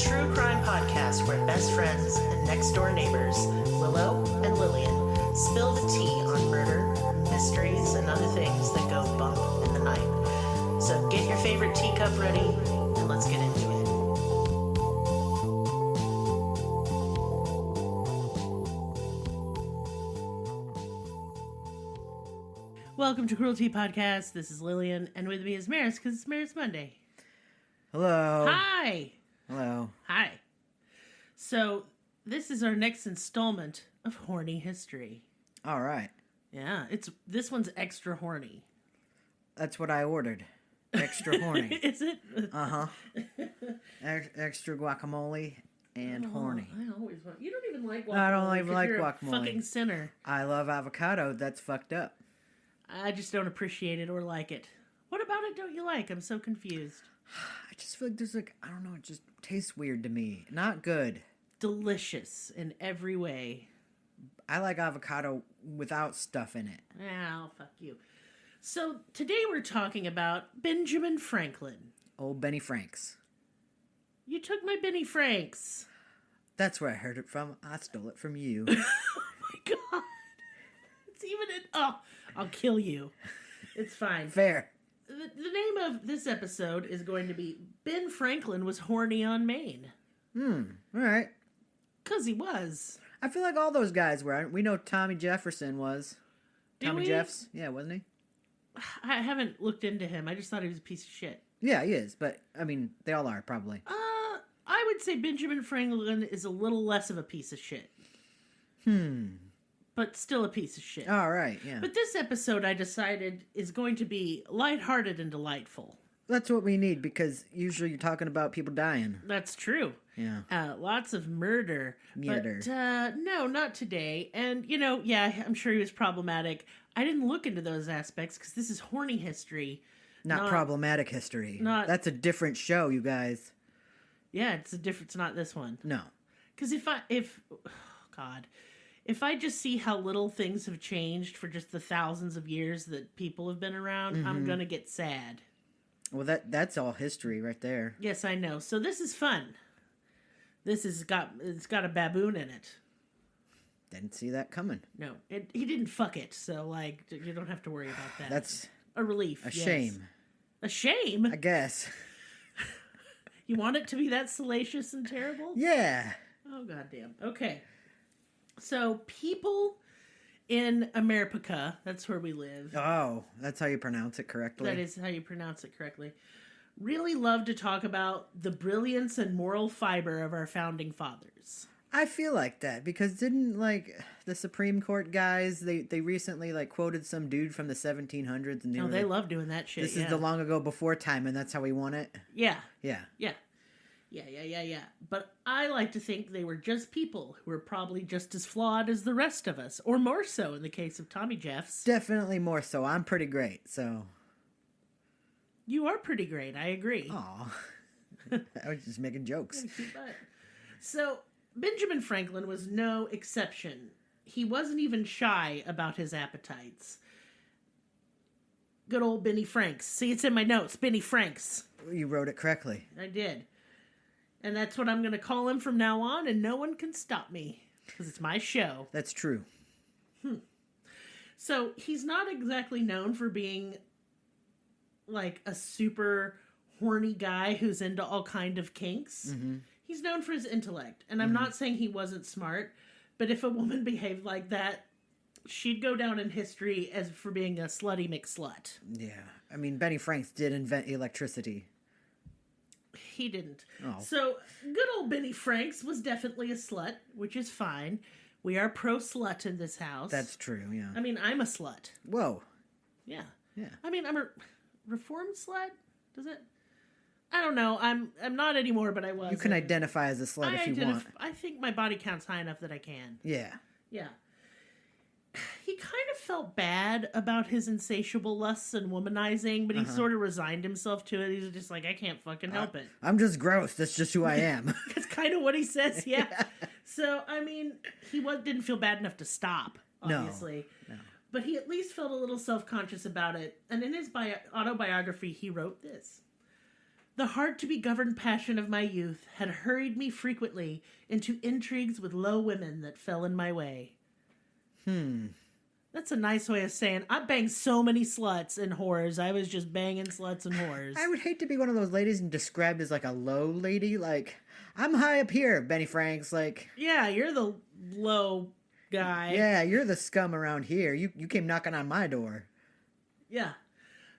true crime podcast where best friends and next door neighbors, Willow and Lillian, spill the tea on murder, mysteries, and other things that go bump in the night. So get your favorite teacup ready and let's get into it. Welcome to Cruelty Podcast. This is Lillian, and with me is Merris, because it's Merris Monday. Hello. Hi. Hello. Hi. So, this is our next installment of Horny History. All right. Yeah, this one's extra horny. That's what I ordered. Extra horny. Is it? Uh-huh. Extra guacamole and horny. I always want... You don't even like guacamole. I don't even like you're guacamole. A fucking sinner. I love avocado. That's fucked up. I just don't appreciate it or like it. What about it don't you like? I'm so confused. I just feel like there's I don't know, it just tastes weird to me. Not good. Delicious in every way. I like avocado without stuff in it. Oh, fuck you. So, today we're talking about Benjamin Franklin. Old Benny Franks. You took my Benny Franks. That's where I heard it from. I stole it from you. Oh my god. It's even in... Oh, I'll kill you. It's fine. Fair. The name of this episode is going to be Ben Franklin Was Horny on Maine. All right. Because he was. I feel like all those guys were. We know Tommy Jefferson was. Tommy Jeffs? Yeah, wasn't he? I haven't looked into him. I just thought he was a piece of shit. Yeah, he is. But, I mean, they all are, probably. I would say Benjamin Franklin is a little less of a piece of shit. But still a piece of shit. All right, yeah. But this episode, I decided, is going to be lighthearted and delightful. That's what we need, because usually you're talking about people dying. That's true. Yeah. Lots of murder. Murder. But, no, not today. And, yeah, I'm sure he was problematic. I didn't look into those aspects, because this is horny history. Not problematic history. That's a different show, you guys. Yeah, it's not this one. No. Because if I just see how little things have changed for just the thousands of years that people have been around, I'm gonna get sad. Well, that's all history right there. Yes, I know. So this is fun. It's got a baboon in it. Didn't see that coming. No, he didn't fuck it, so you don't have to worry about that. That's a relief. Shame. A shame? I guess. You want it to be that salacious and terrible? Yeah. Oh, goddamn. Okay. So, people in America, that's where we live. Oh, that's how you pronounce it correctly. That is how you pronounce it correctly. Really love to talk about the brilliance and moral fiber of our founding fathers. I feel like that, because didn't, the Supreme Court guys, they recently, quoted some dude from the 1700s. And they love doing that shit, This is the long ago before time, and that's how we won it? Yeah. Yeah. Yeah. Yeah. But I like to think they were just people who were probably just as flawed as the rest of us, or more so in the case of Tommy Jeffs. Definitely more so. I'm pretty great, so... You are pretty great, I agree. Aw. I was just making jokes. So, Benjamin Franklin was no exception. He wasn't even shy about his appetites. Good old Benny Franks. See, it's in my notes. Benny Franks. You wrote it correctly. I did. And that's what I'm going to call him from now on, and no one can stop me. Because it's my show. That's true. So, he's not exactly known for being, a super horny guy who's into all kind of kinks. Mm-hmm. He's known for his intellect. And I'm not saying he wasn't smart, but if a woman behaved like that, she'd go down in history as for being a slutty McSlut. Yeah. I mean, Benny Franks did invent electricity. He didn't. Oh. So, good old Benny Franks was definitely a slut, which is fine. We are pro-slut in this house. That's true, yeah. I mean, I'm a slut. Whoa. Yeah. Yeah. I mean, I'm a reformed slut? Does it? I don't know. I'm not anymore, but I was. You can identify as a slut if you want. I think my body count's high enough that I can. Yeah. Yeah. He kind of felt bad about his insatiable lusts and womanizing, but he sort of resigned himself to it. He's just like, I can't fucking help it. I'm just gross. That's just who I am. That's kind of what he says, yeah. So, I mean, he didn't feel bad enough to stop, obviously. No. But he at least felt a little self-conscious about it. And in his autobiography, he wrote this. The hard-to-be-governed passion of my youth had hurried me frequently into intrigues with low women that fell in my way. That's a nice way of saying, I banged so many sluts and whores. I was just banging sluts and whores. I would hate to be one of those ladies and described as like a low lady. Like, I'm high up here, Benny Franks. Like, yeah, you're the low guy. yeah, you're the scum around here. You came knocking on my door. Yeah.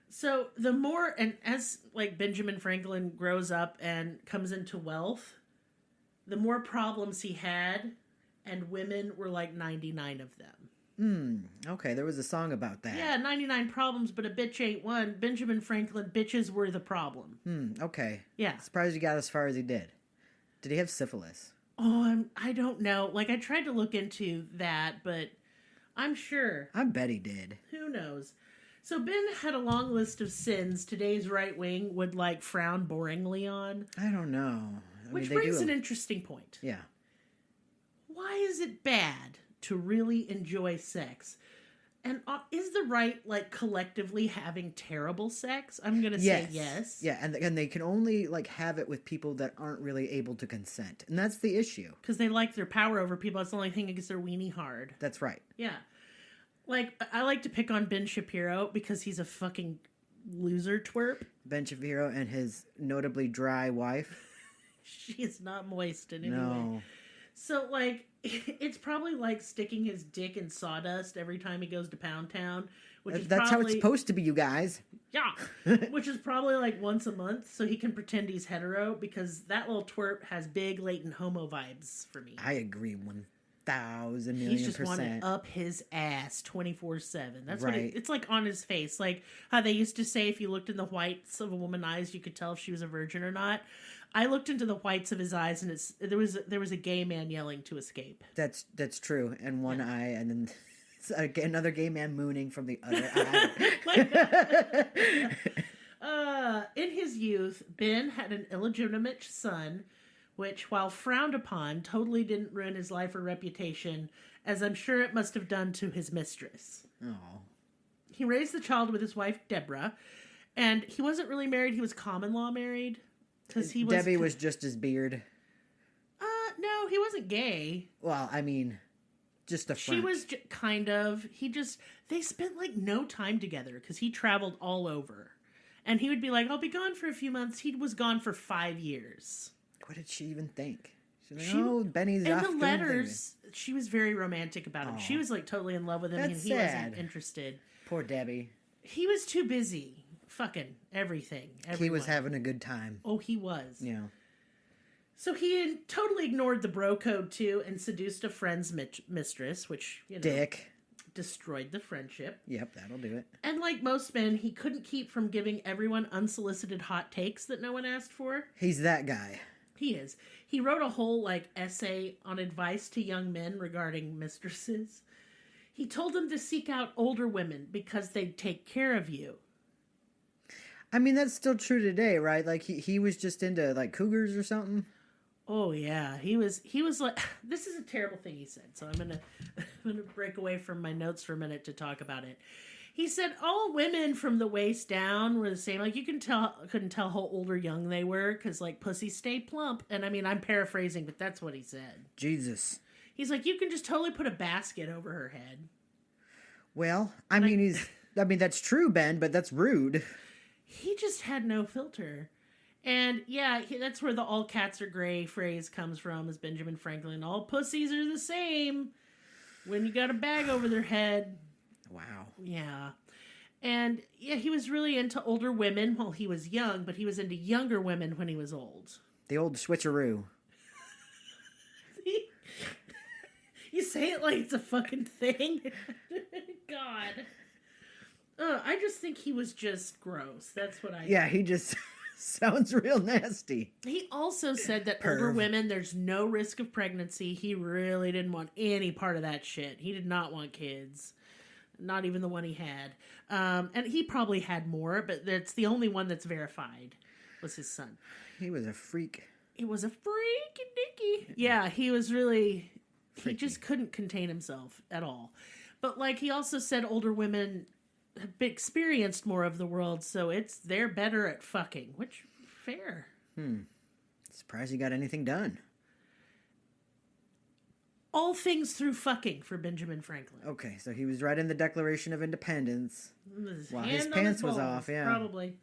So the more, and as like Benjamin Franklin grows up and comes into wealth, the more problems he had, and women were like 99 of them. Okay, there was a song about that. Yeah, 99 problems, but a bitch ain't one. Benjamin Franklin, bitches were the problem. Okay. Yeah. Surprised he got as far as he did. Did he have syphilis? Oh, I don't know. Like, I tried to look into that, but I'm sure. I bet he did. Who knows? So Ben had a long list of sins today's right wing would, like, frown boringly on. I don't know. Which brings an interesting point. Yeah. Why is it bad to really enjoy sex? And is the right, like, collectively having terrible sex? I'm going to say yes. Yeah, and they can only, like, have it with people that aren't really able to consent. And that's the issue. Because they like their power over people. That's the only thing that gets their weenie hard. That's right. Yeah. Like, I like to pick on Ben Shapiro because he's a fucking loser twerp. Ben Shapiro and his notably dry wife. She is not moist in any way. No. So, like, it's probably like sticking his dick in sawdust every time he goes to Pound Town. That's how it's supposed to be, you guys. Yeah. Which is probably like once a month, so he can pretend he's hetero, because that little twerp has big, latent homo vibes for me. I agree 1,000 million%. He's just wanting up his ass 24/7. That's right. what it's like on his face. Like how they used to say if you looked in the whites of a woman's eyes, you could tell if she was a virgin or not. I looked into the whites of his eyes, and there was a gay man yelling to escape. That's true. And one eye, and then another gay man mooning from the other eye. In his youth, Ben had an illegitimate son, which, while frowned upon, totally didn't ruin his life or reputation, as I'm sure it must have done to his mistress. Oh. He raised the child with his wife, Deborah, and he wasn't really married. He was common law married. Debbie was just his beard. No, he wasn't gay. Well, I mean, just a front. She was kind of. They spent like no time together because he traveled all over. And he would be like, I'll be gone for a few months. He was gone for 5 years. What did she even think? She's like, oh, Benny's off. In the letters, she was very romantic about him. Oh. She was like totally in love with him, That's and he sad. wasn't interested. Poor Debbie. He was too busy fucking everything. He was having a good time. Oh, he was. Yeah. So he totally ignored the bro code too and seduced a friend's mistress, which, Dick. Destroyed the friendship. Yep, that'll do it. And like most men, he couldn't keep from giving everyone unsolicited hot takes that no one asked for. He's that guy. He is. He wrote a whole like essay on advice to young men regarding mistresses. He told them to seek out older women because they'd take care of you. I mean, that's still true today, right? Like he was just into like cougars or something. Oh yeah, he was like, this is a terrible thing he said. So I'm gonna break away from my notes for a minute to talk about it. He said all women from the waist down were the same. Like couldn't tell how old or young they were because like pussies stay plump. And I mean, I'm paraphrasing, but that's what he said. Jesus. He's like, you can just totally put a basket over her head. Well, I mean, that's true, Ben, but that's rude. He just had no filter. And yeah, that's where the all cats are gray phrase comes from, is Benjamin Franklin. All pussies are the same when you got a bag over their head. Wow. Yeah. And yeah, he was really into older women while he was young, but he was into younger women when he was old. The old switcheroo. You say it like it's a fucking thing. God. I just think he was just gross. That's what I Yeah, he just sounds real nasty. He also said that older women, there's no risk of pregnancy. He really didn't want any part of that shit. He did not want kids. Not even the one he had. And he probably had more, but that's the only one that's verified was his son. He was a freak. He was a freaky dicky. Yeah, he was really... Freaky. He just couldn't contain himself at all. But like he also said older women have experienced more of the world, so they're better at fucking, which Fair. Surprised he got anything done. All things through fucking for Benjamin Franklin. Okay, so he was writing the Declaration of Independence while his hand on pants his was balls, off. Yeah, probably.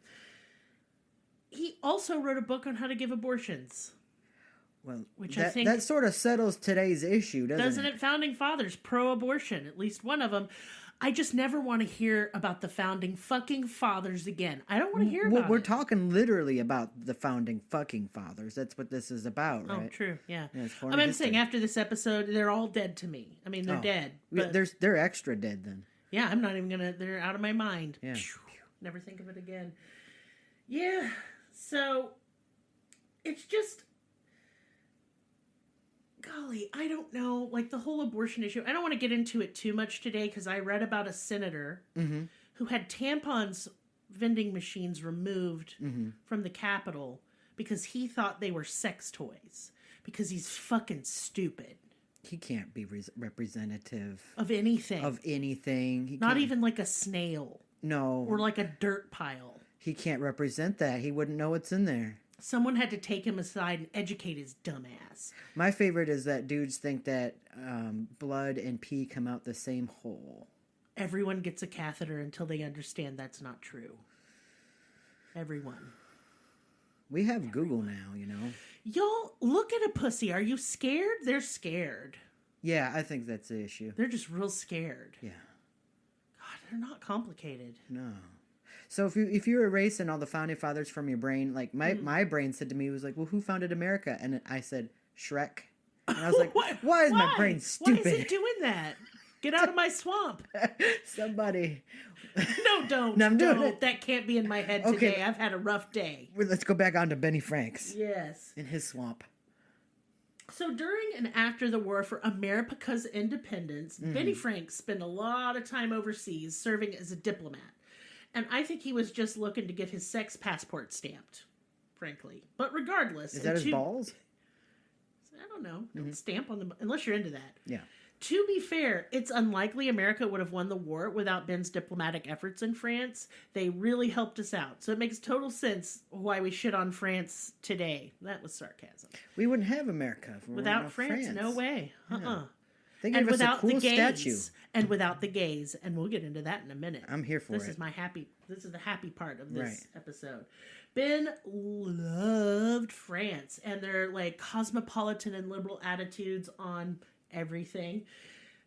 He also wrote a book on how to give abortions. Well, which that, I think that sort of settles today's issue, doesn't it? Founding fathers pro-abortion, at least one of them. I just never want to hear about the founding fucking fathers again. I don't want to hear about We're it. talking literally about the founding fucking fathers. That's what this is about, right? Oh, true. Yeah. I'm saying after this episode, they're all dead to me. I mean, they're dead. But they're extra dead then. Yeah, I'm not even gonna. They're out of my mind. Yeah. Never think of it again. Yeah. So it's just. Golly, I don't know, like the whole abortion issue. I don't want to get into it too much today because I read about a senator who had tampons vending machines removed from the Capitol because he thought they were sex toys because he's fucking stupid. He can't be representative of anything. Not even like a snail. No. Or like a dirt pile. He can't represent that. He wouldn't know what's in there. Someone had to take him aside and educate his dumb ass. My favorite is that dudes think that blood and pee come out the same hole. Everyone gets a catheter until they understand that's not true. Everyone. We have Google now, you know. Y'all, look at a pussy. Are you scared? They're scared. Yeah, I think that's the issue. They're just real scared. Yeah. God, they're not complicated. No. So if you're erasing all the founding fathers from your brain, like my brain said to me, was like, well, who founded America? And I said, Shrek. And I was like, why is my brain stupid? Why is it doing that? Get out of my swamp. Somebody. No, don't. No, I'm doing it. That can't be in my head today. I've had a rough day. Let's go back on to Benny Franks. Yes. In his swamp. So during and after the war for America's independence, Benny Franks spent a lot of time overseas serving as a diplomat. And I think he was just looking to get his sex passport stamped, frankly. But regardless... Is that his balls? I don't know. Don't stamp on them, unless you're into that. Yeah. To be fair, it's unlikely America would have won the war without Ben's diplomatic efforts in France. They really helped us out. So it makes total sense why we shit on France today. That was sarcasm. We wouldn't have America if we without France. No way. Yeah. They gave and us without a cool the gays, statue. and without the gays, and we'll get into that in a minute. I'm here for this it. This is the happy part of this episode. Ben loved France and their like cosmopolitan and liberal attitudes on everything,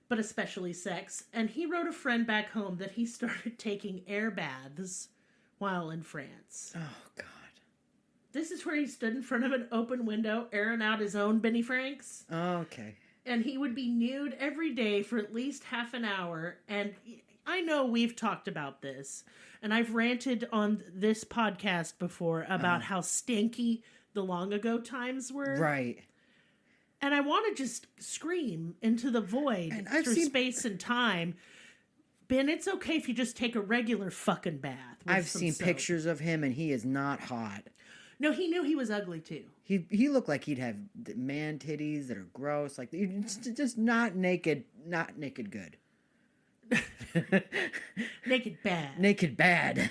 but especially sex. And he wrote a friend back home that he started taking air baths while in France. Oh God! This is where he stood in front of an open window, airing out his own Benny Franks. Oh, okay. And he would be nude every day for at least half an hour. And I know we've talked about this. And I've ranted on this podcast before about how stinky the long ago times were. Right. And I want to just scream into the void through space and time. Ben, it's okay if you just take a regular fucking bath. I've seen pictures of him and he is not hot. No, he knew he was ugly too. He looked like he'd have man titties that are gross, like just not naked good. Naked bad. Naked bad.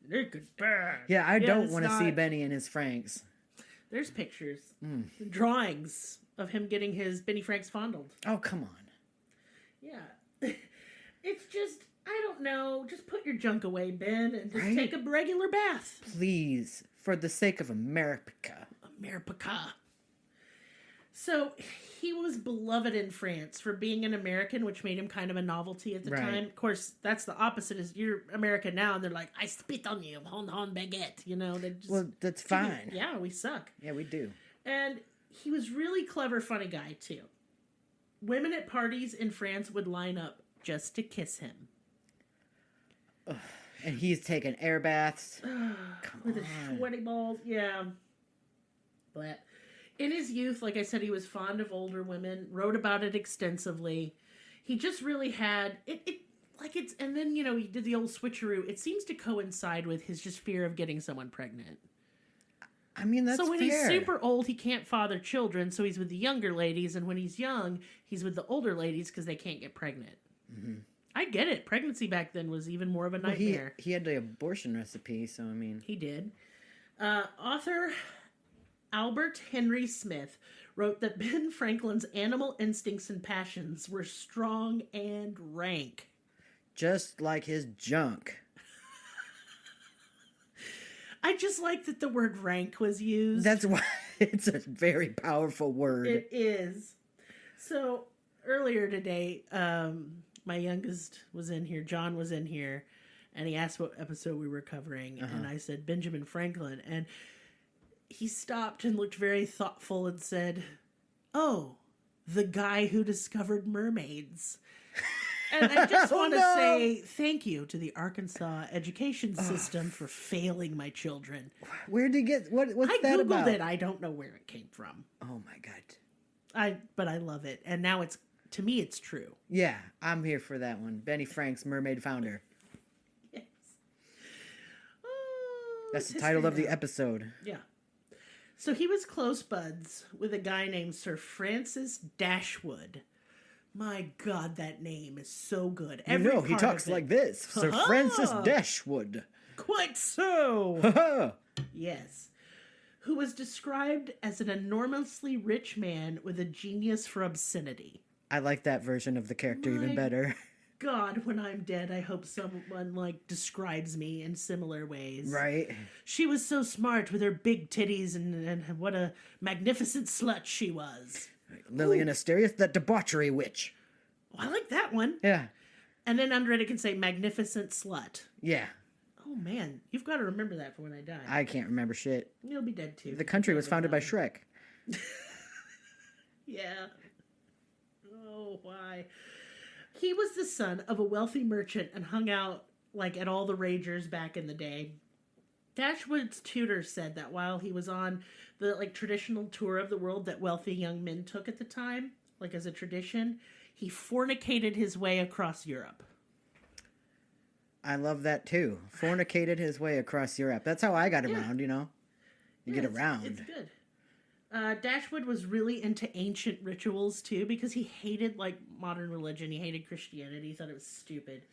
Naked bad. Yeah, I don't want to see Benny and his Franks. There's pictures, drawings of him getting his Benny Franks fondled. Oh, come on. Yeah. It's just, I don't know. Just put your junk away, Ben, and just take a regular bath. Please, for the sake of America. America. So he was beloved in France for being an American, which made him kind of a novelty at the time. Of course, that's the opposite. Is you're American now, and they're like, I spit on you, hon baguette. You know, they just, well, that's fine. Yeah, we suck. Yeah, we do. And he was really clever, funny guy too. Women at parties in France would line up just to kiss him. Ugh. And he's taking air baths. With his sweaty balls. Yeah. But in his youth, like I said, he was fond of older women, wrote about it extensively. He just really had and then, you know, he did the old switcheroo. It seems to coincide with his just fear of getting someone pregnant. I mean, that's so when fair. He's super old, he can't father children, so he's with the younger ladies, and when he's young, he's with the older ladies because they can't get pregnant. Mm-hmm. I get it. Pregnancy back then was even more of a nightmare. He had the abortion recipe, so I mean... He did. Author Albert Henry Smith wrote that Ben Franklin's animal instincts and passions were strong and rank. Just like his junk. I just like that the word rank was used. That's why it's a very powerful word. It is. So, earlier today, my youngest was in here, John was in here, and he asked what episode we were covering, and I said Benjamin Franklin, and he stopped and looked very thoughtful and said, "Oh, the guy who discovered mermaids." And I just want to say thank you to the Arkansas education system for failing my children. Where did you get what's that about? I Googled it. I don't know where it came from. Oh my god. But I love it, and now to me it's true. Yeah, I'm here for that one. Benny Frank's mermaid founder. Yes. That's the title of the episode. Yeah. So he was close buds with a guy named Sir Francis Dashwood. My God, that name is so good. He talks like this. Sir Francis Dashwood. Quite so. Yes. Who was described as an enormously rich man with a genius for obscenity. I like that version of the character even better. God, when I'm dead, I hope someone, describes me in similar ways. Right. She was so smart with her big titties and what a magnificent slut she was. Lillianasterios, that debauchery witch. Oh, I like that one. Yeah. And then under it can say magnificent slut. Yeah. Oh, man. You've got to remember that for when I die. I can't remember shit. You'll be dead, too. The country was founded by Shrek. Yeah. Oh, why? He was the son of a wealthy merchant and hung out, at all the ragers back in the day. Dashwood's tutor said that while he was on the, traditional tour of the world that wealthy young men took at the time, as a tradition, he fornicated his way across Europe. I love that, too. Fornicated his way across Europe. That's how I got around, You get around. It's good. Dashwood was really into ancient rituals, too, because he hated, modern religion. He hated Christianity. He thought it was stupid.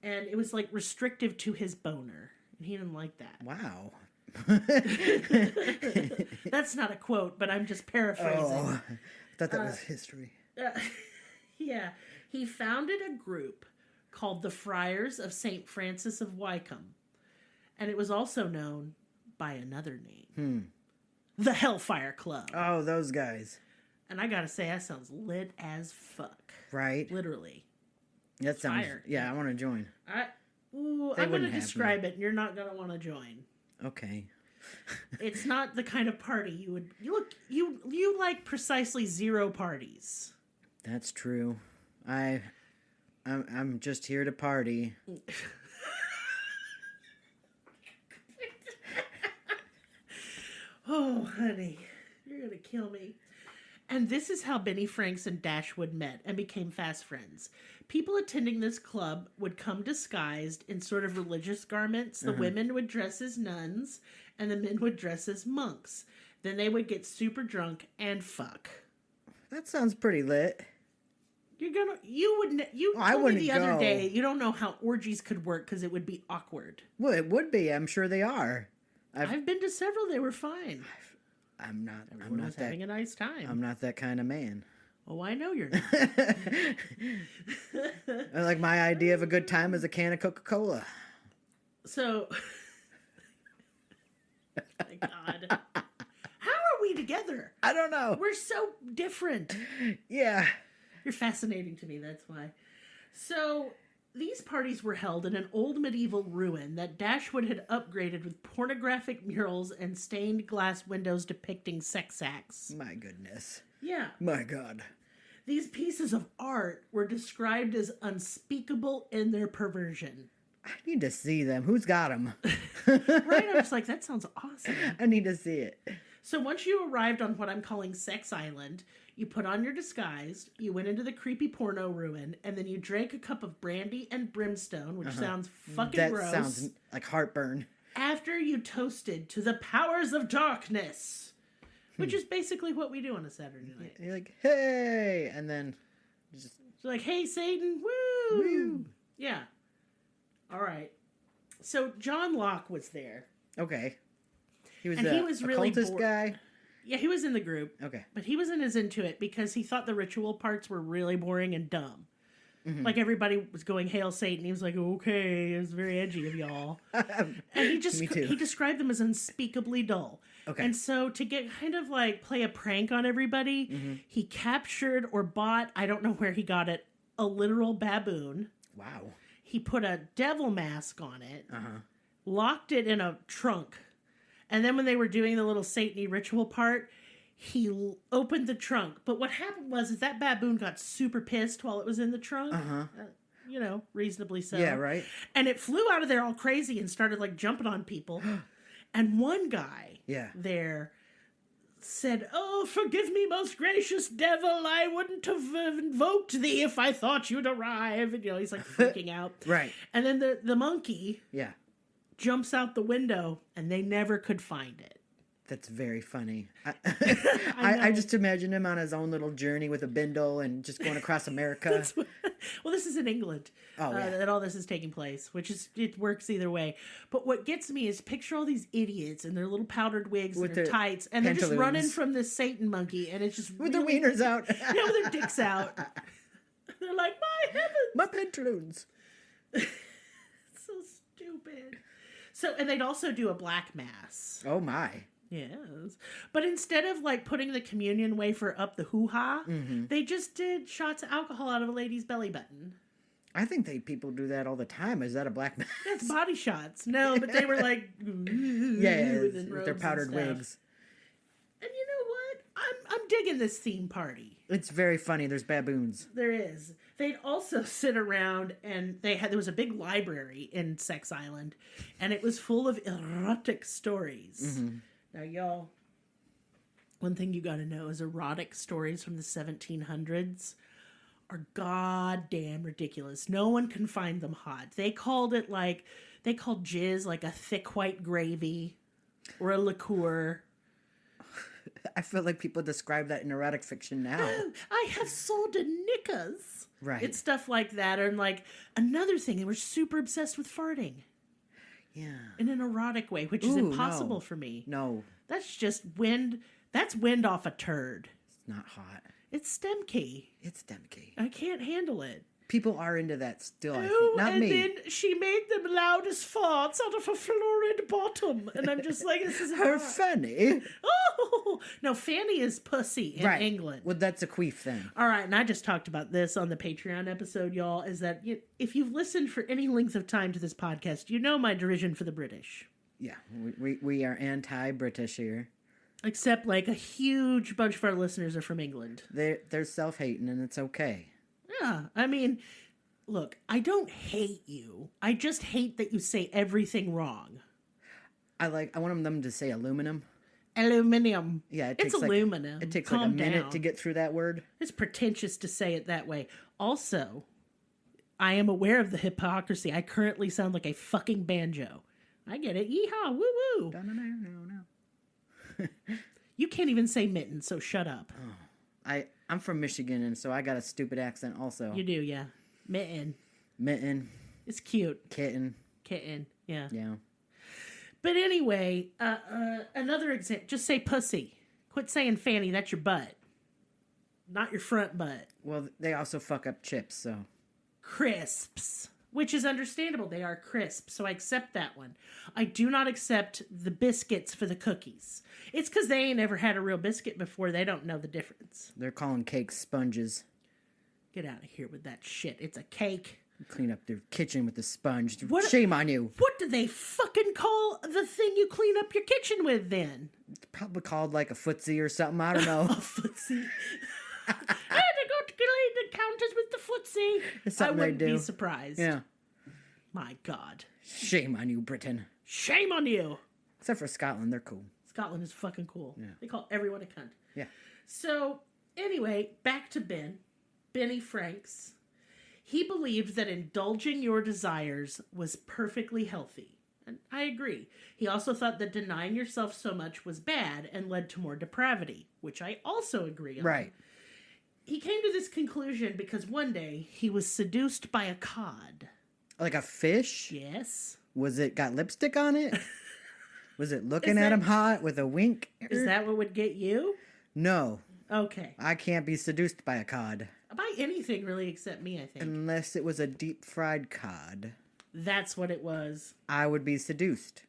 And it was, restrictive to his boner. And he didn't like that. Wow. That's not a quote, but I'm just paraphrasing. Oh, I thought that was history. Yeah. He founded a group called the Friars of St. Francis of Wycombe. And it was also known by another name. The Hellfire Club. Oh, those guys. And I gotta say, that sounds lit as fuck. Right. Literally. That sounds... Fire. Yeah, I want to join. I'm gonna describe it, and you're not gonna want to join. Okay. It's not the kind of party you would... You like precisely 0 parties. That's true. I'm just here to party. Oh, honey, you're gonna kill me. And this is how Benny Franks and Dashwood met and became fast friends. People attending this club would come disguised in sort of religious garments. The women would dress as nuns, and the men would dress as monks. Then they would get super drunk and fuck. That sounds pretty lit. You told me the other day you don't know how orgies could work because it would be awkward. Well, it would be. I'm sure they are. I've been to several. They were fine. I'm not having a nice time. I'm not that kind of man. Oh, I know you're not. I like my idea of a good time is a can of Coca-Cola. So, my God, how are we together? I don't know. We're so different. Yeah. You're fascinating to me, that's why. So, these parties were held in an old medieval ruin that Dashwood had upgraded with pornographic murals and stained glass windows depicting sex acts. My goodness. Yeah. My God. These pieces of art were described as unspeakable in their perversion. I need to see them. Who's got them? Right? I'm just like, that sounds awesome. I need to see it. So once you arrived on what I'm calling Sex Island, you put on your disguise, you went into the creepy porno ruin, and then you drank a cup of brandy and brimstone, which sounds fucking gross. That sounds like heartburn. After you toasted to the powers of darkness, which is basically what we do on a Saturday night. You're like, hey! And then just... You're like, hey, Satan, woo! Woo! Yeah. All right. So John Locke was there. Okay. He was and he was really occultist guy. Yeah, he was in the group. Okay. But he wasn't as into it because he thought the ritual parts were really boring and dumb. Mm-hmm. Like everybody was going Hail Satan. He was like, okay, it was very edgy of y'all. And he described them as unspeakably dull. Okay. And so to get kind of like play a prank on everybody, he captured or bought, I don't know where he got it, a literal baboon. Wow. He put a devil mask on it, locked it in a trunk. And then when they were doing the little Satan-y ritual part, he opened the trunk. But what happened was that baboon got super pissed while it was in the trunk. Reasonably so. Yeah, right. And it flew out of there all crazy and started like jumping on people. And one guy there said, "Oh, forgive me, most gracious devil. I wouldn't have invoked thee if I thought you'd arrive." And, he's like freaking out. Right. And then the monkey Yeah. jumps out the window and they never could find it. That's very funny. I just imagine him on his own little journey with a bindle and just going across America. Well, this is in England that all this is taking place, it works either way. But what gets me is picture all these idiots in their little powdered wigs with their tights, and they're just running from this Satan monkey, and it's just with their wieners out. Yeah, with their dicks out. They're like, my heavens! My pantaloons. So stupid. So, and they'd also do a black mass. Oh my. Yes. But instead of like putting the communion wafer up the hoo-ha, they just did shots of alcohol out of a lady's belly button. I think people do that all the time. Is that a black mass? That's body shots. No, but they were like... with their powdered wigs. And you know what? I'm digging this theme party. It's very funny. There's baboons. There is. They'd also sit around and there was a big library in Sex Island, and it was full of erotic stories. Now, y'all, one thing you got to know is erotic stories from the 1700s are goddamn ridiculous. No one can find them hot. They called jizz like a thick white gravy or a liqueur. I feel like people describe that in erotic fiction now. Oh, I have sold a knickers. Right. It's stuff like that. And like another thing, they were super obsessed with farting. Yeah. In an erotic way, which is impossible for me. No. That's just wind. That's wind off a turd. It's not hot. It's Stemkey. It's Stemkey. I can't handle it. People are into that still, I think. Not and me. Then she made them loudest farts out of a florid bottom. And I'm just like, this is her fanny. Oh! No, fanny is pussy in England. Well, that's a queef then. All right, and I just talked about this on the Patreon episode, y'all, is that if you've listened for any length of time to this podcast, you know my derision for the British. Yeah, we are anti-British here. Except, like, a huge bunch of our listeners are from England. They're self-hating, and it's okay. Yeah, I mean, look, I don't hate you. I just hate that you say everything wrong. I want them to say aluminum. Aluminium. Yeah, it's aluminum. It takes like a minute to get through that word. It's pretentious to say it that way. Also, I am aware of the hypocrisy. I currently sound like a fucking banjo. I get it. Yeehaw, woo woo. No. You can't even say mitten, so shut up. Oh, I'm from Michigan, and so I got a stupid accent also. You do, yeah. Mitten. It's cute. Kitten, yeah. Yeah. But anyway, another example. Just say pussy. Quit saying fanny. That's your butt. Not your front butt. Well, they also fuck up chips, so. Crisps. Which is understandable. They are crisp, so I accept that one. I do not accept the biscuits for the cookies. It's because they ain't ever had a real biscuit before. They don't know the difference. They're calling cakes sponges. Get out of here with that shit. It's a cake. Clean up their kitchen with a sponge. What, shame on you. What do they fucking call the thing you clean up your kitchen with then? It's probably called like a footsie or something. I don't know. A footsie. I had to go to clean the counters with the footsie. It's something I wouldn't they do. be surprised. Yeah. My God. Shame on you, Britain. Shame on you. Except for Scotland, they're cool. Scotland is fucking cool. Yeah. They call everyone a cunt. Yeah. So, anyway, back to Benny Franks. He believed that indulging your desires was perfectly healthy. And I agree. He also thought that denying yourself so much was bad and led to more depravity, which I also agree on. Right. He came to this conclusion because one day he was seduced by a cod. Like a fish? Yes. Was it got lipstick on it? Was it looking at him hot with a wink? Is that what would get you? No. Okay. I can't be seduced by a cod. By anything, really, except me, I think. Unless it was a deep-fried cod. That's what it was. I would be seduced.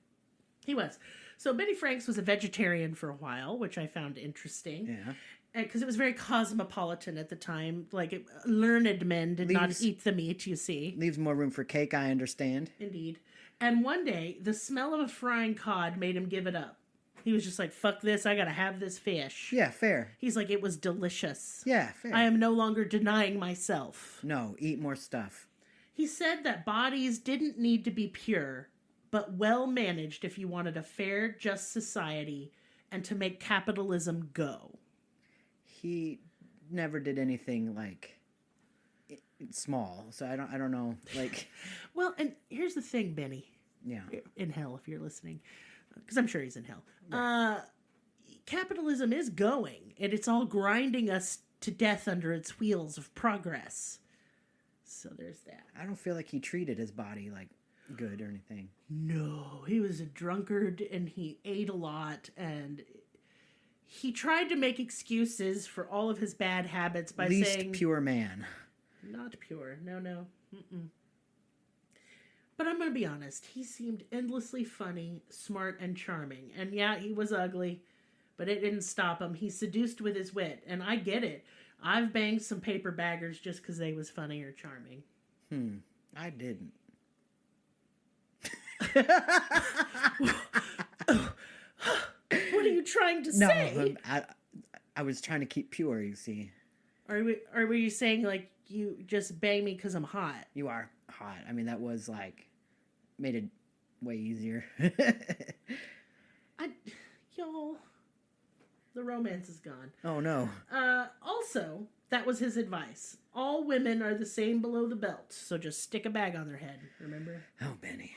He was. So Benny Franks was a vegetarian for a while, which I found interesting. Yeah. Because it was very cosmopolitan at the time. Like, learned men did not eat the meat, you see. Leaves more room for cake, I understand. Indeed. And one day, the smell of a frying cod made him give it up. He was just like, fuck this, I gotta have this fish. Yeah, fair. He's like, it was delicious. Yeah, fair. I am no longer denying myself. No, eat more stuff. He said that bodies didn't need to be pure, but well managed if you wanted a fair, just society and to make capitalism go. He never did anything like small, so I don't know, like. Well, and here's the thing, Benny. Yeah. In hell, if you're listening, because I'm sure he's in hell. Right. Capitalism is going, and it's all grinding us to death under its wheels of progress. So there's that. I don't feel like he treated his body like good or anything. No, he was a drunkard, and he ate a lot, and he tried to make excuses for all of his bad habits by saying... Least pure man. Not pure. No. Mm-mm. But I'm going to be honest. He seemed endlessly funny, smart, and charming. And yeah, he was ugly, but it didn't stop him. He seduced with his wit. And I get it. I've banged some paper baggers just because they was funny or charming. I didn't. What are you trying to say? No, I was trying to keep pure, you see. Or were you saying, like, you just bang me because I'm hot? You are hot. I mean, that was, like, made it way easier. Y'all, the romance is gone. Oh, no. Also, that was his advice. All women are the same below the belt, so just stick a bag on their head, remember? Oh, Benny.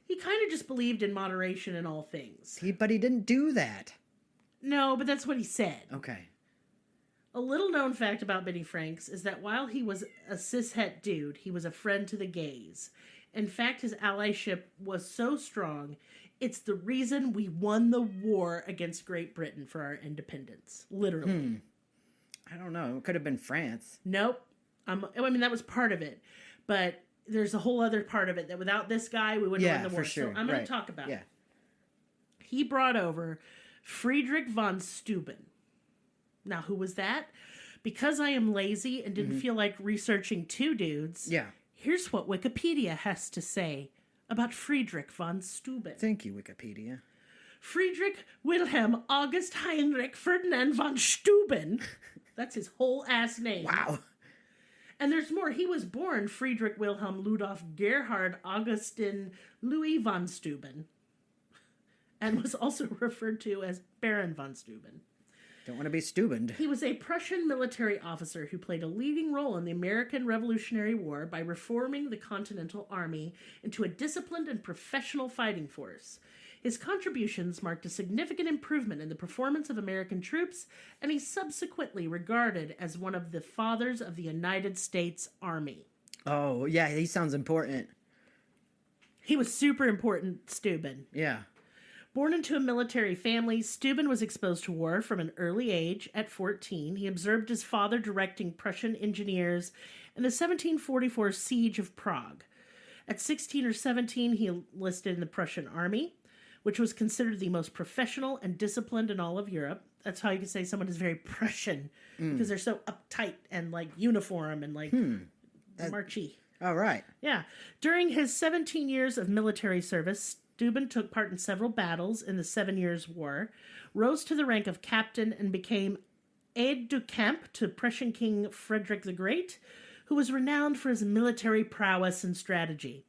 He kind of just believed in moderation in all things. But he didn't do that. No, but that's what he said. Okay. A little known fact about Benny Franks is that while he was a cishet dude, he was a friend to the gays. In fact, his allyship was so strong, it's the reason we won the war against Great Britain for our independence. Literally. I don't know. It could have been France. Nope. I mean, that was part of it. But there's a whole other part of it that without this guy, we wouldn't have won the war. For sure. So I'm going to talk about it. He brought over Friedrich von Steuben. Now, who was that? Because I am lazy and didn't feel like researching two dudes, here's what Wikipedia has to say about Friedrich von Steuben. Thank you, Wikipedia. Friedrich Wilhelm August Heinrich Ferdinand von Steuben. That's his whole ass name. Wow. And there's more. He was born Friedrich Wilhelm Ludolf Gerhard Augustin Louis von Steuben and was also referred to as Baron von Steuben. Don't want to be Steubened. He was a Prussian military officer who played a leading role in the American Revolutionary War by reforming the Continental Army into a disciplined and professional fighting force. His contributions marked a significant improvement in the performance of American troops, and he's subsequently regarded as one of the fathers of the United States Army. Oh, yeah, he sounds important. He was super important, Steuben. Yeah. Born into a military family, Steuben was exposed to war from an early age. At 14, he observed his father directing Prussian engineers in the 1744 siege of Prague. At 16 or 17, he enlisted in the Prussian army, which was considered the most professional and disciplined in all of Europe. That's how you can say someone is very Prussian, because they're so uptight and, like, uniform and, like, marchy. All right. Yeah. During his 17 years of military service, Steuben took part in several battles in the 7 Years' War, rose to the rank of captain, and became aide-de-camp to Prussian King Frederick the Great, who was renowned for his military prowess and strategy.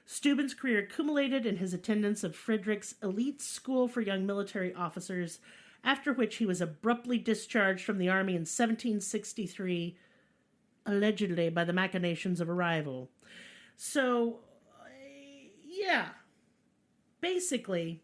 Steuben's career culminated in his attendance of Frederick's elite school for young military officers, after which he was abruptly discharged from the army in 1763, allegedly by the machinations of a rival. So, yeah. Basically,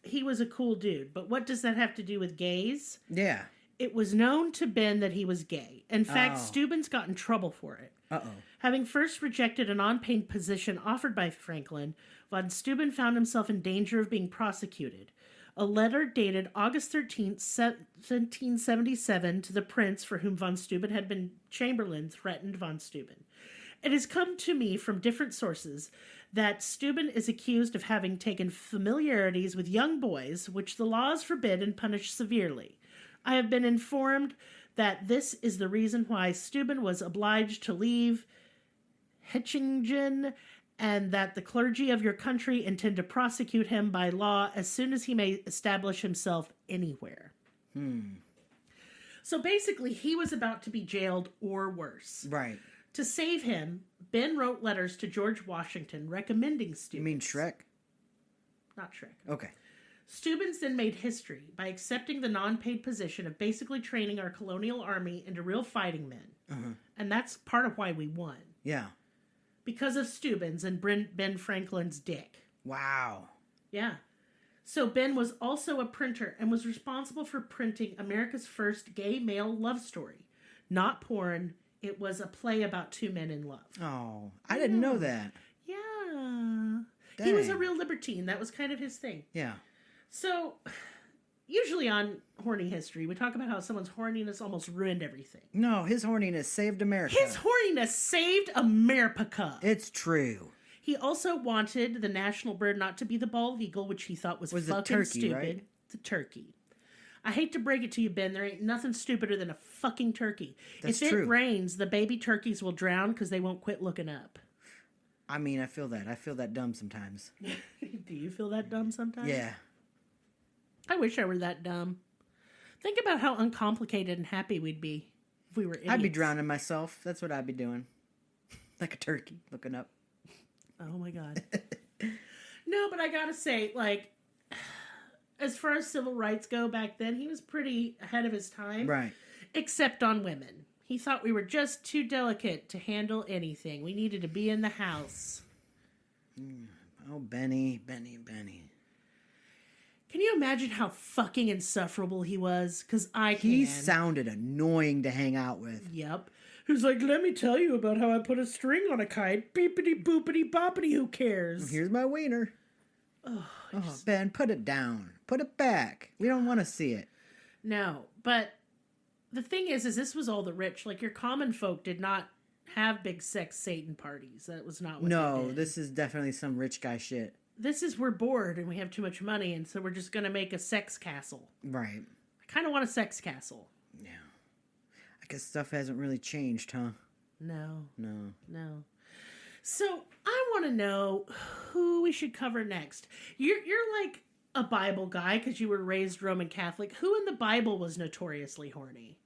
he was a cool dude. But what does that have to do with gays? Yeah. It was known to Ben that he was gay. In fact, Steuben's got in trouble for it. Uh-oh. Having first rejected an unpaid position offered by Franklin, von Steuben found himself in danger of being prosecuted. A letter dated August 13th, 1777 to the prince for whom von Steuben had been Chamberlain threatened von Steuben. It has come to me from different sources that Steuben is accused of having taken familiarities with young boys, which the laws forbid and punish severely. I have been informed that this is the reason why Steuben was obliged to leave Hechingen, and that the clergy of your country intend to prosecute him by law as soon as he may establish himself anywhere. So basically, he was about to be jailed or worse. Right. To save him, Ben wrote letters to George Washington recommending Steuben. You mean Shrek? Not Shrek. Okay. Steubens then made history by accepting the non-paid position of basically training our colonial army into real fighting men. Uh-huh. And that's part of why we won. Yeah. Because of Steubens and Ben Franklin's dick. Wow. Yeah. So Ben was also a printer and was responsible for printing America's first gay male love story. Not porn. It was a play about two men in love. Oh, I didn't know that. Yeah. Dang. He was a real libertine. That was kind of his thing. Yeah. So, usually on Horny History, we talk about how someone's horniness almost ruined everything. No, his horniness saved America. His horniness saved America. It's true. He also wanted the national bird not to be the bald eagle, which he thought was fucking turkey, stupid. right? The turkey. I hate to break it to you, Ben. There ain't nothing stupider than a fucking turkey. That's if true. it rains, the baby turkeys will drown because they won't quit looking up. I mean, I feel that. I feel that dumb sometimes. Do you feel that dumb sometimes? Yeah. I wish I were that dumb. Think about how uncomplicated and happy we'd be if we were idiots. I'd be drowning myself. That's what I'd be doing. Like a turkey, looking up. Oh my God. No, but I gotta say, like, as far as civil rights go back then, he was pretty ahead of his time. Right. Except on women. He thought we were just too delicate to handle anything. We needed to be in the house. Oh, Benny. Can you imagine how fucking insufferable he was? Because I can. He sounded annoying to hang out with. Yep. Who's like, let me tell you about how I put a string on a kite. Beepity boopity boppity, who cares? Here's my wiener. Oh, Ben, put it down. Put it back. We don't want to see it. No, but the thing is this was all the rich. Like, your common folk did not have big sex Satan parties. That was not what they did. This is definitely some rich guy shit. This is, we're bored and we have too much money, and so we're just going to make a sex castle. Right. I kind of want a sex castle. Yeah. I guess stuff hasn't really changed, huh? No. No. So, I want to know who we should cover next. You're like a Bible guy because you were raised Roman Catholic. Who in the Bible was notoriously horny?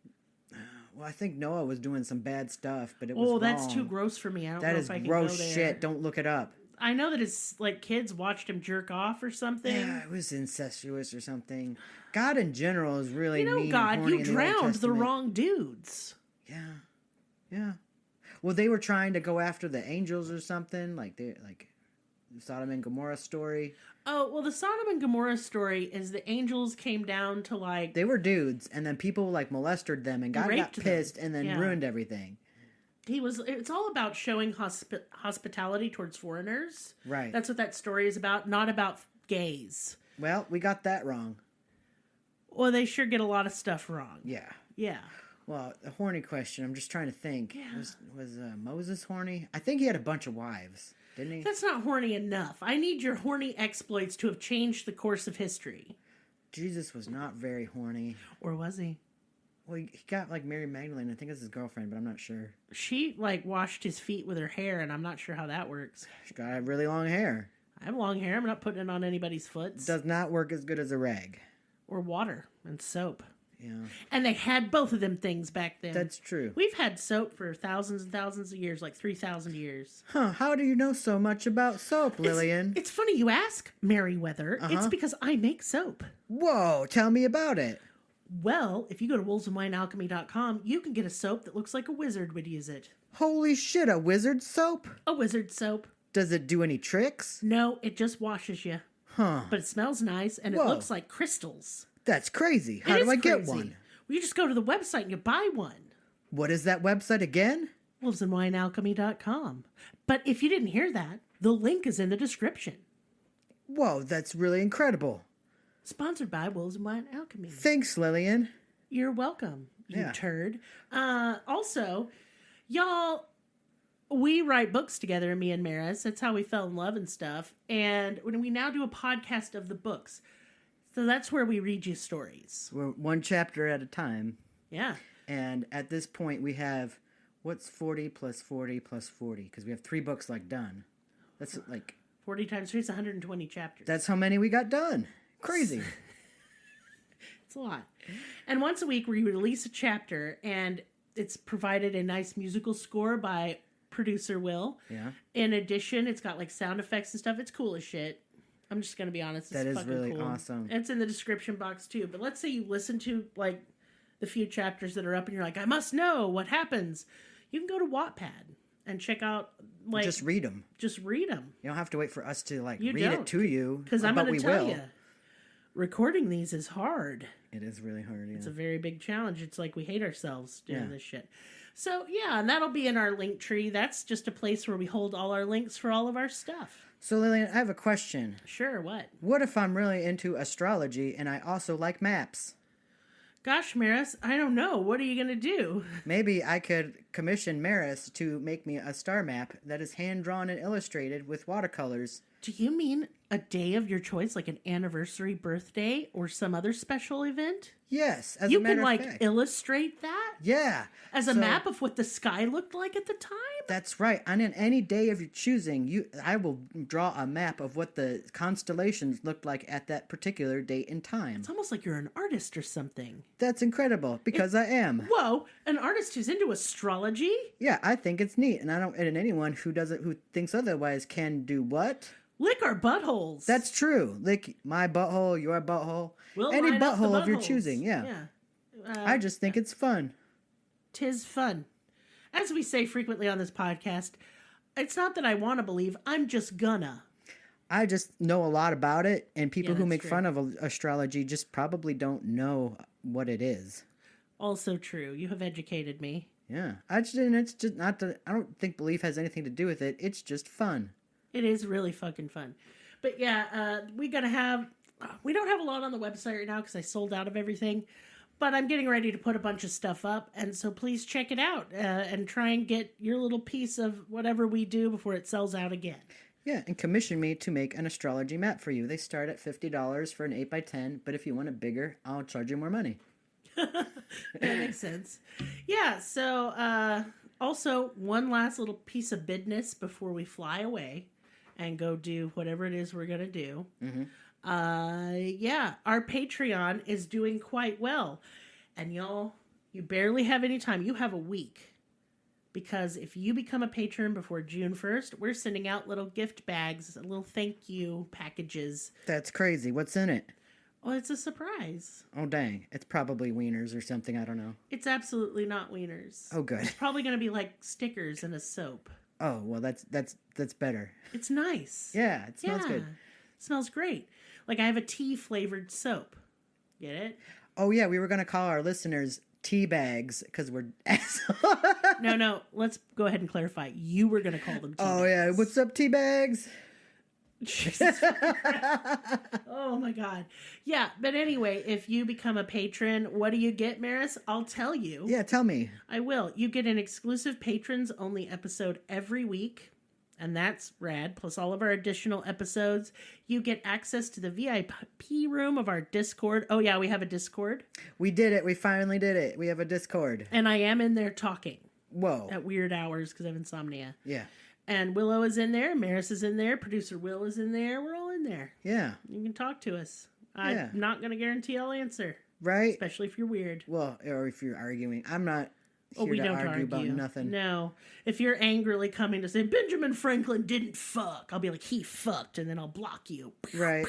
Well, I think Noah was doing some bad stuff, but it was wrong. That's too gross for me. I don't know if I can go there. That is gross shit. Don't look it up. I know that his kids watched him jerk off or something. Yeah, it was incestuous or something. God in general is really mean. God, and horny you in drowned the the wrong dudes. Yeah. Well, they were trying to go after the angels or something, like the Sodom and Gomorrah story. Oh, well, the Sodom and Gomorrah story is the angels came down to they were dudes, and then people molested them, and God got pissed and then ruined everything. It's all about showing hospitality towards foreigners. Right. That's what that story is about, not about gays. Well, we got that wrong. Well, they sure get a lot of stuff wrong. Yeah. Well, the horny question, I'm just trying to think. Yeah. Was Moses horny? I think he had a bunch of wives, didn't he? That's not horny enough. I need your horny exploits to have changed the course of history. Jesus was not very horny. Or was he? Well, he got Mary Magdalene. I think it's his girlfriend, but I'm not sure. She washed his feet with her hair, and I'm not sure how that works. She got really long hair. I have long hair. I'm not putting it on anybody's foot. Does not work as good as a rag. Or water and soap. Yeah. And they had both of them things back then. That's true. We've had soap for thousands and thousands of years, 3,000 years. Huh, how do you know so much about soap, Lillian? It's funny you ask, Merriweather. It's because I make soap. Whoa, tell me about it. Well, if you go to wolvesandwinealchemy.com, you can get a soap that looks like a wizard would use it. Holy shit, a wizard soap? A wizard soap. Does it do any tricks? No, it just washes you. Huh. But it smells nice, and it looks like crystals. That's crazy. How do I get one? Well, you just go to the website and you buy one. What is that website again? wolvesandwinealchemy.com. But if you didn't hear that, the link is in the description. Whoa, that's really incredible. Sponsored by Wolves and Wine Alchemy. Thanks, Lillian. You're welcome, you turd. Also, y'all, we write books together, me and Merris. That's how we fell in love and stuff. And when we now do a podcast of the books. So that's where we read you stories. We're one chapter at a time. Yeah. And at this point, we have, what's 40 plus 40 plus 40? Because we have 3 books, done. That's, 40 times 3 is 120 chapters. That's how many we got done. Crazy. It's a lot. And once a week, we release a chapter, and it's provided a nice musical score by producer Will. Yeah. In addition, it's got, sound effects and stuff. It's cool as shit. I'm just going to be honest. That is really awesome. It's in the description box, too. But let's say you listen to, the few chapters that are up, and you're like, I must know what happens. You can go to Wattpad and check out, just read them. Just read them. You don't have to wait for us to, you read it to you. Because I'm going to tell you, recording these is hard. It is really hard, yeah. It's a very big challenge. It's like we hate ourselves doing this shit. So, yeah, and that'll be in our link tree. That's just a place where we hold all our links for all of our stuff. So, Lillian, I have a question. Sure, what? What if I'm really into astrology and I also like maps? Gosh, Merris, I don't know. What are you going to do? Maybe I could commission Merris to make me a star map that is hand-drawn and illustrated with watercolors. Do you mean a day of your choice, like an anniversary birthday or some other special event? Yes, as you a matter can, of fact. Illustrate that? Yeah. As a map of what the sky looked like at the time? That's right. And on any day of your choosing, I will draw a map of what the constellations looked like at that particular date and time. It's almost like you're an artist or something. That's incredible, because I am. Whoa, an artist who's into astrology? Yeah, I think it's neat, and anyone who thinks otherwise can do what? Lick our buttholes. That's true. Lick my butthole, your butthole, we'll any butthole of your choosing. Yeah. I just think it's fun. 'Tis fun. As we say frequently on this podcast, it's not that I want to believe, I'm just gonna. I just know a lot about it, and people who make fun of astrology just probably don't know what it is. Also true. You have educated me. Yeah. It's just not that, I don't think belief has anything to do with it. It's just fun. It is really fucking fun. But yeah, we don't have a lot on the website right now because I sold out of everything. But I'm getting ready to put a bunch of stuff up, and so please check it out and try and get your little piece of whatever we do before it sells out again. Yeah, and commission me to make an astrology map for you. They start at $50 for an 8x10, but if you want it bigger, I'll charge you more money. That makes sense. Yeah, so also one last little piece of business before we fly away and go do whatever it is we're going to do. Mm-hmm. Our Patreon is doing quite well. And y'all, you barely have any time. You have a week. Because if you become a patron before June 1st, we're sending out little gift bags, little thank you packages. That's crazy. What's in it? Oh, it's a surprise. Oh, dang. It's probably wieners or something. I don't know. It's absolutely not wieners. Oh, good. It's probably going to be like stickers and a soap. Oh, well, that's better. It's nice. Yeah, it smells good. It smells great. Like I have a tea flavored soap. Get it? Oh, yeah. We were going to call our listeners tea bags because we're No. Let's go ahead and clarify. You were going to call them tea bags. Yeah. What's up, tea bags? Oh my God. Yeah, but anyway, if you become a patron, what do you get, Merris? I'll tell you. Yeah, tell me. I will. You get an exclusive patrons only episode every week, and that's rad. Plus all of our additional episodes. You get access to the VIP room of our Discord. Oh yeah, we have a Discord. We did it. We finally did it. We have a Discord. And I am in there talking. Whoa. At weird hours because I have insomnia. Yeah. And Willow is in there. Maris is in there. Producer Will is in there. We're all in there. Yeah. You can talk to us. I'm not going to guarantee I'll answer. Right. Especially if you're weird. Well, or if you're arguing. I'm not here we to don't argue about nothing. No. If you're angrily coming to say, Benjamin Franklin didn't fuck, I'll be like, he fucked, and then I'll block you. Right.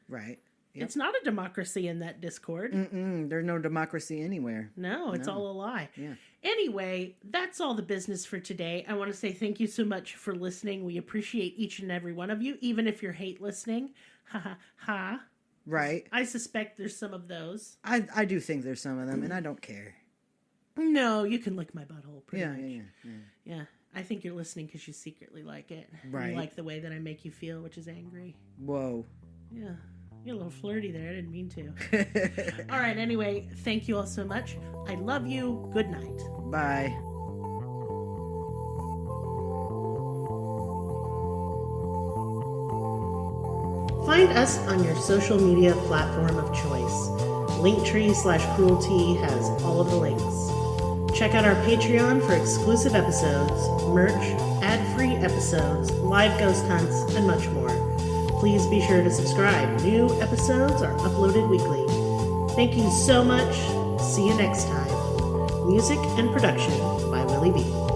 Right. Yep. It's not a democracy in that Discord. There's no democracy anywhere. No, it's all a lie. Yeah. Anyway, that's all the business for today. I want to say thank you so much for listening. We appreciate each and every one of you, even if you hate listening. Ha ha ha. Right. I suspect there's some of those. I do think there's some of them, and I don't care. No, you can lick my butthole. Pretty much. Yeah. Yeah. I think you're listening because you secretly like it. Right. You like the way that I make you feel, which is angry. Whoa. Yeah. You're a little flirty there. I didn't mean to. All right. Anyway, thank you all so much. I love you. Good night. Bye. Find us on your social media platform of choice. Linktree/cruelty has all of the links. Check out our Patreon for exclusive episodes, merch, ad-free episodes, live ghost hunts, and much more. Please be sure to subscribe. New episodes are uploaded weekly. Thank you so much. See you next time. Music and production by Willie B.